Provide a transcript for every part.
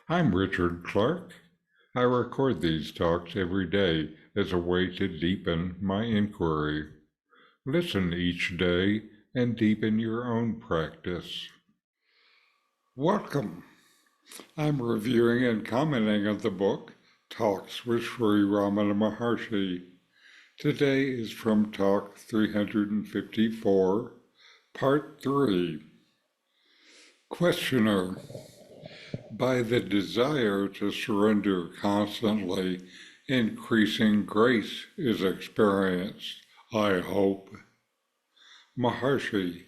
I'm Richard Clarke. I record these talks every day as a way to deepen my inquiry. Listen each day and deepen your own practice. Welcome. I'm reviewing and commenting on the book Talks with Sri Ramana Maharshi. Today is from Talk 354, Part 3. Questioner. By the desire to surrender constantly, increasing grace is experienced, I hope. Maharshi,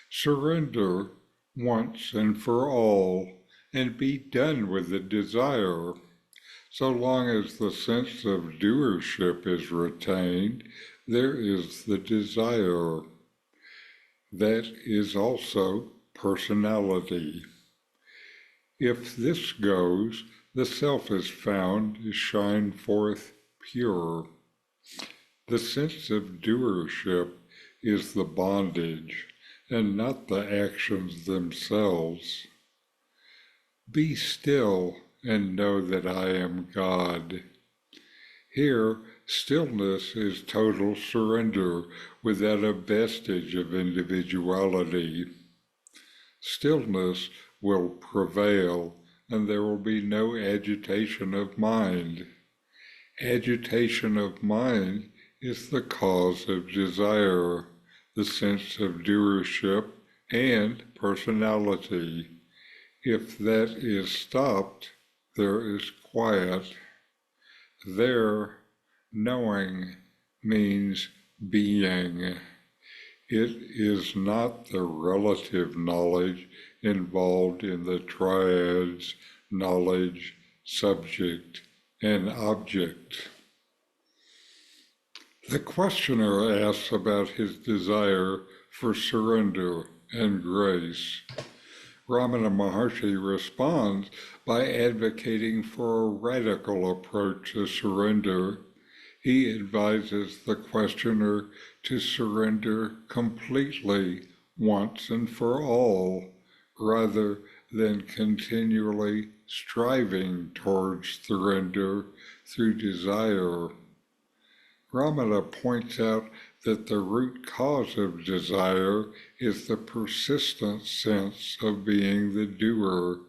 surrender once and for all, and be done with the desire. So long as the sense of doership is retained, there is the desire. That is also personality. If this goes, the self is found to shine forth pure. The sense of doership is the bondage, and not the actions themselves. Be still and know that I am God. Here, stillness is total surrender without a vestige of individuality. Stillness will prevail, and there will be no agitation of mind. Agitation of mind is the cause of desire, the sense of doership, and personality. If that is stopped, there is quiet. There, knowing means being. It is not the relative knowledge involved in the triads knowledge, subject, and object. The questioner asks about his desire for surrender and grace. Ramana Maharshi responds by advocating for a radical approach to surrender. He advises the questioner to surrender completely once and for all, rather than continually striving towards surrender through desire. Ramana points out that the root cause of desire is the persistent sense of being the doer,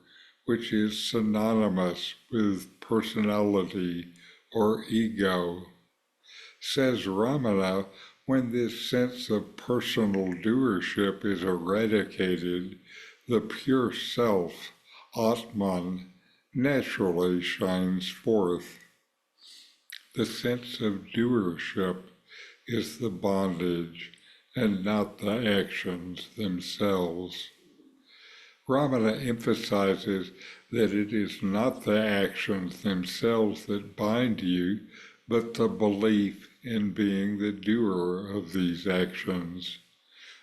which is synonymous with personality or ego. Says Ramana, when this sense of personal doership is eradicated, the pure self, Atman, naturally shines forth. The sense of doership is the bondage and not the actions themselves. Ramana emphasizes that it is not the actions themselves that bind you, but the belief in being the doer of these actions.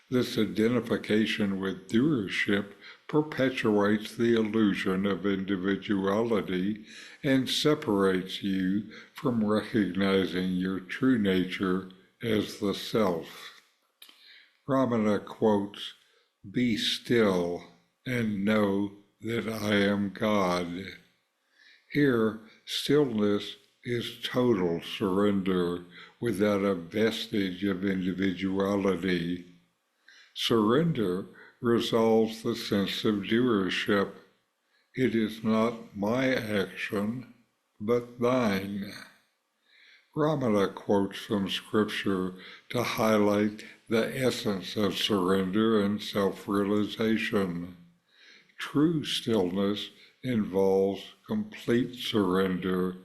This identification with doership perpetuates the illusion of individuality and separates you from recognizing your true nature as the self. Ramana quotes, "Be still and know that I am God." Here, stillness is total surrender without a vestige of individuality. Surrender resolves the sense of doership. It is not my action, but thine. Ramana quotes from Scripture to highlight the essence of surrender and self-realization. True stillness involves complete surrender,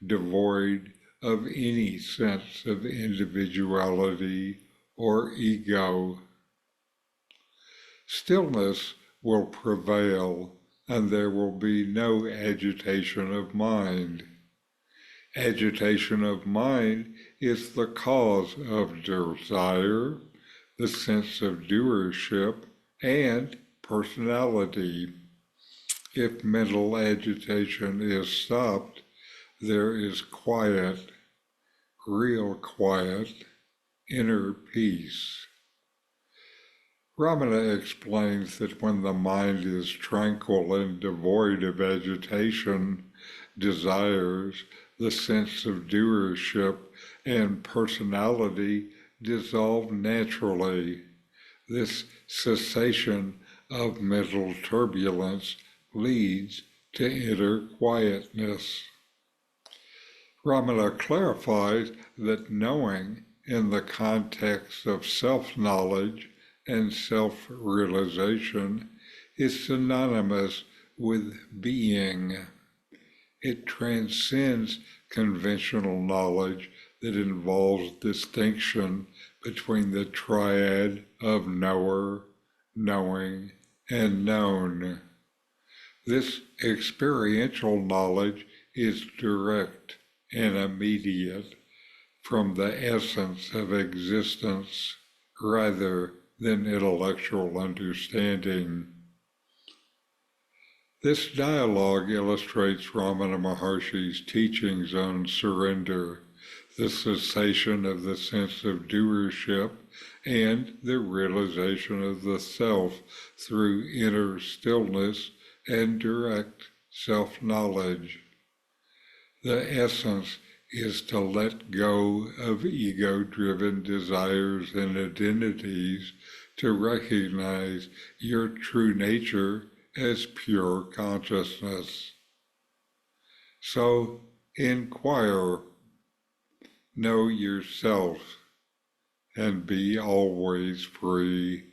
devoid of any sense of individuality or ego. Stillness will prevail, and there will be no agitation of mind. Agitation of mind is the cause of desire, the sense of doership, and personality. If mental agitation is stopped, there is quiet, real quiet, inner peace. Ramana explains that when the mind is tranquil and devoid of agitation, desires, the sense of doership, and personality dissolve naturally. This cessation of mental turbulence leads to inner quietness. Ramana clarifies that knowing in the context of self-knowledge and self-realization is synonymous with being. It transcends conventional knowledge that involves distinction between the triad of knower, knowing, and known. This experiential knowledge is direct and immediate from the essence of existence rather than intellectual understanding. This dialogue illustrates Ramana Maharshi's teachings on surrender, the cessation of the sense of doership, and the realization of the self through inner stillness and direct self-knowledge. The essence is to let go of ego-driven desires and identities to recognize your true nature as pure consciousness. So inquire, know yourself, and be always free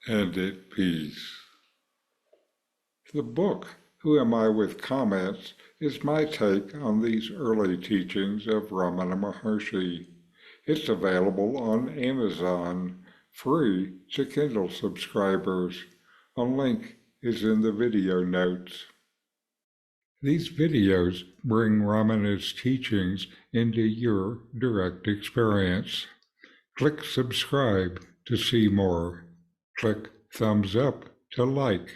and at peace. The book, Who Am I with Comments, is my take on these early teachings of Ramana Maharshi. It's available on Amazon, free to Kindle subscribers. A link is in the video notes. These videos bring Ramana's teachings into your direct experience. Click subscribe to see more. Click thumbs up to like,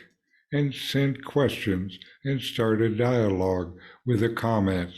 and send questions and start a dialogue with a comment.